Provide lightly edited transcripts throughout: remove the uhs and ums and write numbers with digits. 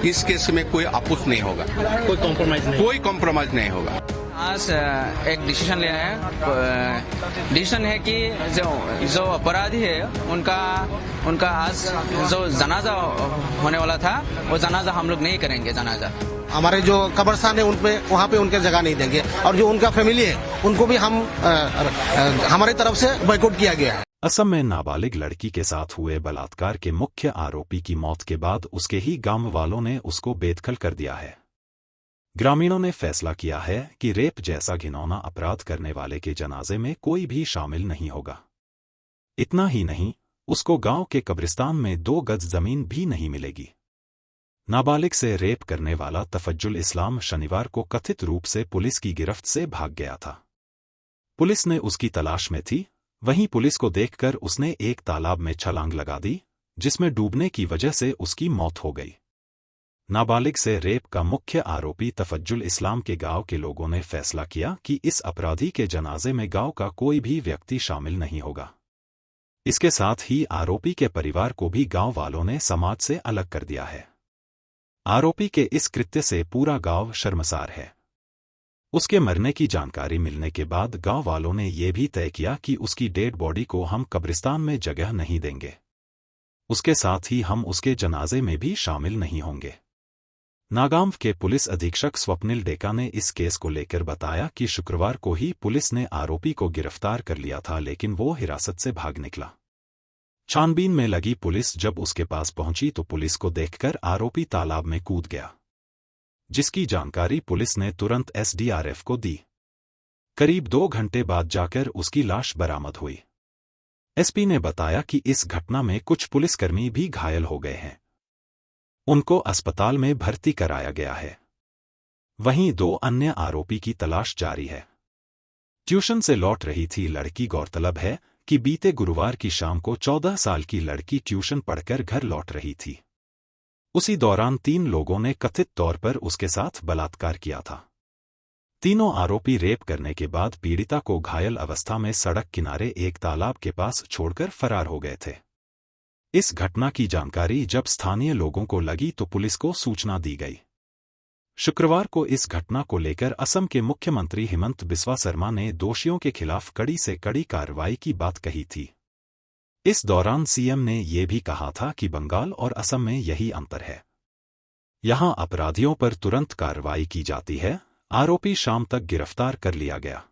इस केस में कोई अपोज नहीं होगा, कोई कॉम्प्रोमाइज नहीं होगा। आज एक डिसीजन लिया है। डिसीजन है कि जो अपराधी है उनका आज जो जनाजा होने वाला था वो जनाजा हम लोग नहीं करेंगे। जनाजा हमारे जो कब्रिस्तान है उनपे वहाँ पे उनके जगह नहीं देंगे, और जो उनका फैमिली है उनको भी हम हमारी तरफ से बॉयकॉट किया गया है। असम में नाबालिग लड़की के साथ हुए बलात्कार के मुख्य आरोपी की मौत के बाद उसके ही गांव वालों ने उसको बेदखल कर दिया है। ग्रामीणों ने फैसला किया है कि रेप जैसा घिनौना अपराध करने वाले के जनाजे में कोई भी शामिल नहीं होगा। इतना ही नहीं, उसको गांव के कब्रिस्तान में 2 गज जमीन भी नहीं मिलेगी। नाबालिग से रेप करने वाला तफज्जुल इस्लाम शनिवार को कथित रूप से पुलिस की गिरफ्त से भाग गया था। पुलिस ने उसकी तलाश में थी। वहीं पुलिस को देखकर उसने एक तालाब में छलांग लगा दी, जिसमें डूबने की वजह से उसकी मौत हो गई। नाबालिग से रेप का मुख्य आरोपी तफज्जुल इस्लाम के गांव के लोगों ने फैसला किया कि इस अपराधी के जनाजे में गांव का कोई भी व्यक्ति शामिल नहीं होगा। इसके साथ ही आरोपी के परिवार को भी गांव वालों ने समाज से अलग कर दिया है। आरोपी के इस कृत्य से पूरा गांव शर्मसार है। उसके मरने की जानकारी मिलने के बाद गांव वालों ने यह भी तय किया कि उसकी डेड बॉडी को हम कब्रिस्तान में जगह नहीं देंगे। उसके साथ ही हम उसके जनाजे में भी शामिल नहीं होंगे। नागांव के पुलिस अधीक्षक स्वप्निल डेका ने इस केस को लेकर बताया कि शुक्रवार को ही पुलिस ने आरोपी को गिरफ्तार कर लिया था, लेकिन वो हिरासत से भाग निकला। छानबीन में लगी पुलिस जब उसके पास पहुंची तो पुलिस को देखकर आरोपी तालाब में कूद गया, जिसकी जानकारी पुलिस ने तुरंत एसडीआरएफ को दी। करीब 2 घंटे बाद जाकर उसकी लाश बरामद हुई। एसपी ने बताया कि इस घटना में कुछ पुलिसकर्मी भी घायल हो गए हैं। उनको अस्पताल में भर्ती कराया गया है। वहीं 2 अन्य आरोपी की तलाश जारी है। ट्यूशन से लौट रही थी लड़की। गौरतलब है कि बीते गुरुवार की शाम को 14 साल की लड़की ट्यूशन पढ़कर घर लौट रही थी। उसी दौरान 3 लोगों ने कथित तौर पर उसके साथ बलात्कार किया था। तीनों आरोपी रेप करने के बाद पीड़िता को घायल अवस्था में सड़क किनारे एक तालाब के पास छोड़कर फरार हो गए थे। इस घटना की जानकारी जब स्थानीय लोगों को लगी तो पुलिस को सूचना दी गई। शुक्रवार को इस घटना को लेकर असम के मुख्यमंत्री हिमंत बिस्वा शर्मा ने दोषियों के खिलाफ कड़ी से कड़ी कार्रवाई की बात कही थी। इस दौरान सीएम ने यह भी कहा था कि बंगाल और असम में यही अंतर है, यहां अपराधियों पर तुरंत कार्रवाई की जाती है। आरोपी शाम तक गिरफ्तार कर लिया गया।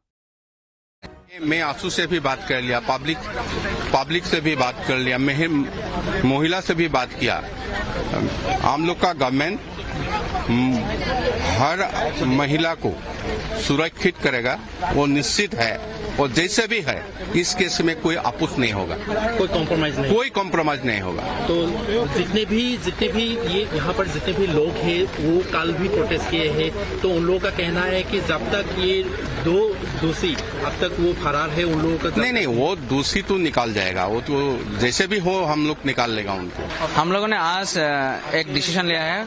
मैं आंसू से भी बात कर लिया, पब्लिक से भी बात कर लिया, महिला से भी बात किया। हम लोग का गवर्नमेंट हर महिला को सुरक्षित करेगा, वो निश्चित है। और जैसे भी है इस केस में कोई अपोज नहीं होगा, कोई कॉम्प्रोमाइज नहीं होगा। तो जितने भी ये यहाँ पर जितने भी लोग हैं वो कल भी प्रोटेस्ट किए हैं, तो उन लोगों का कहना है कि जब तक ये 2 दोषी अब तक वो फरार है उन लोगों का नहीं, वो दोषी तो निकाल जाएगा। वो तो जैसे भी हो हम लोग निकाल लेगा उनको। हम लोगों ने आज एक डिसीजन लिया है।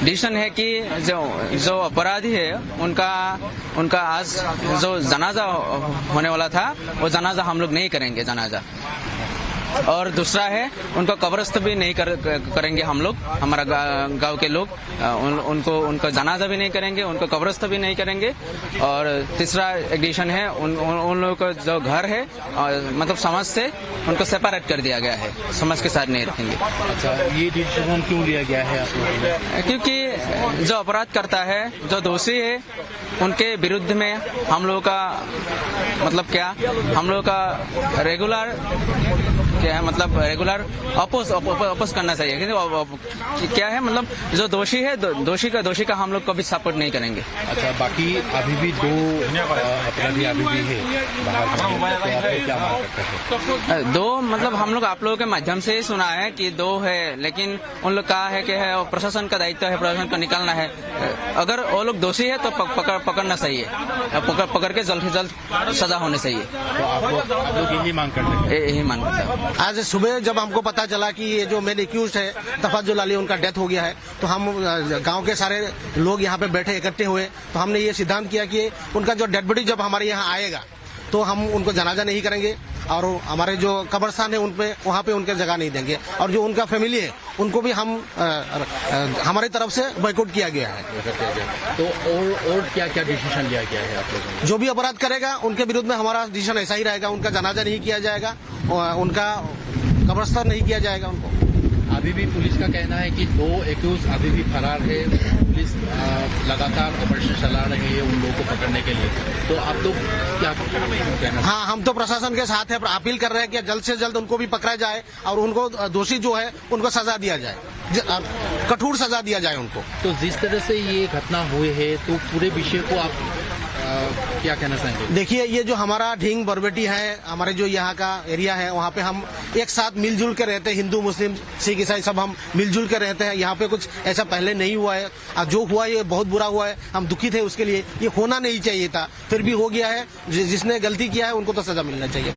डिसीजन है कि जो अपराधी है उनका आज जो जनाजा होने वाला था वो जनाजा हम लोग नहीं करेंगे। जनाजा और दूसरा है उनको कब्रस्त भी नहीं करेंगे हम लोग, हमारा गांव के लोग उनको जनाजा भी नहीं करेंगे, उनको कब्रस्त भी नहीं करेंगे। और तीसरा एडिशन है उन लोगों का जो घर है मतलब समाज से उनको सेपरेट कर दिया गया है, समाज के साथ नहीं रखेंगे। अच्छा, ये डिसीजन क्यों लिया गया है आप लोगों ने? क्योंकि जो अपराध करता है, जो दोषी है, उनके विरुद्ध में हम लोगों का मतलब क्या, हम लोगों का रेगुलर क्या है मतलब रेगुलर अपोज करना चाहिए। क्योंकि क्या है मतलब जो दोषी है दोषी का हम लोग कभी सपोर्ट नहीं करेंगे। अच्छा, बाकी अभी भी 2 अपराधी अभी भी है बाहर, क्या मांग करते हैं? 2 मतलब हम लोग आप लोगों के माध्यम से ही सुना है कि 2 है, लेकिन उन लोग कहा है कि है प्रशासन का दायित्व है, प्रशासन को निकालना है। अगर वो लोग दोषी है तो पकड़ना चाहिए, पकड़ के जल्द से जल्द सजा होनी चाहिए। तो आप लोग यही मांग करते हैं? यही मांग करते हैं। आज सुबह जब हमको पता चला कि ये जो मेन एक्यूज है तफज्जुल अली, उनका डेथ हो गया है, तो हम गांव के सारे लोग यहाँ पे बैठे इकट्ठे हुए, तो हमने ये सिद्धांत किया कि उनका जो डेड बॉडी जब हमारे यहाँ आएगा तो हम उनको जनाजा नहीं करेंगे, और हमारे जो कब्रिस्तान है उन पे वहाँ पे उनके जगह नहीं देंगे, और जो उनका फैमिली है उनको भी हम हमारी तरफ से बॉयकॉट किया गया है। तो और क्या क्या डिसीजन लिया गया है आप लोगों ने? जो भी अपराध करेगा उनके विरुद्ध में हमारा डिसीजन ऐसा ही रहेगा, उनका जनाजा नहीं किया जाएगा, उनका कब्रिस्तान नहीं किया जाएगा उनको। अभी भी पुलिस का कहना है कि 2 एक्यूज अभी भी फरार है, पुलिस लगातार ऑपरेशन चला रही है उन लोगों को पकड़ने के लिए, तो आप लोग क्या कहना? हाँ, हम तो प्रशासन के साथ है, अपील कर रहे हैं कि जल्द से जल्द उनको भी पकड़ा जाए और उनको दोषी जो है उनको सजा दिया जाए, कठोर सजा दिया जाए उनको। तो जिस तरह से ये घटना हुई है तो पूरे विषय को आप क्या कहना चाहेंगे? देखिए, ये जो हमारा ढींग बरबेटी है, हमारे जो यहाँ का एरिया है, वहाँ पे हम एक साथ मिलजुल के रहते हैं, हिंदू मुस्लिम सिख ईसाई सब हम मिलजुल के रहते हैं। यहाँ पे कुछ ऐसा पहले नहीं हुआ है, जो हुआ ये बहुत बुरा हुआ है, हम दुखित है उसके लिए, ये होना नहीं चाहिए था, फिर भी हो गया है। जिसने गलती किया है उनको तो सजा मिलना चाहिए।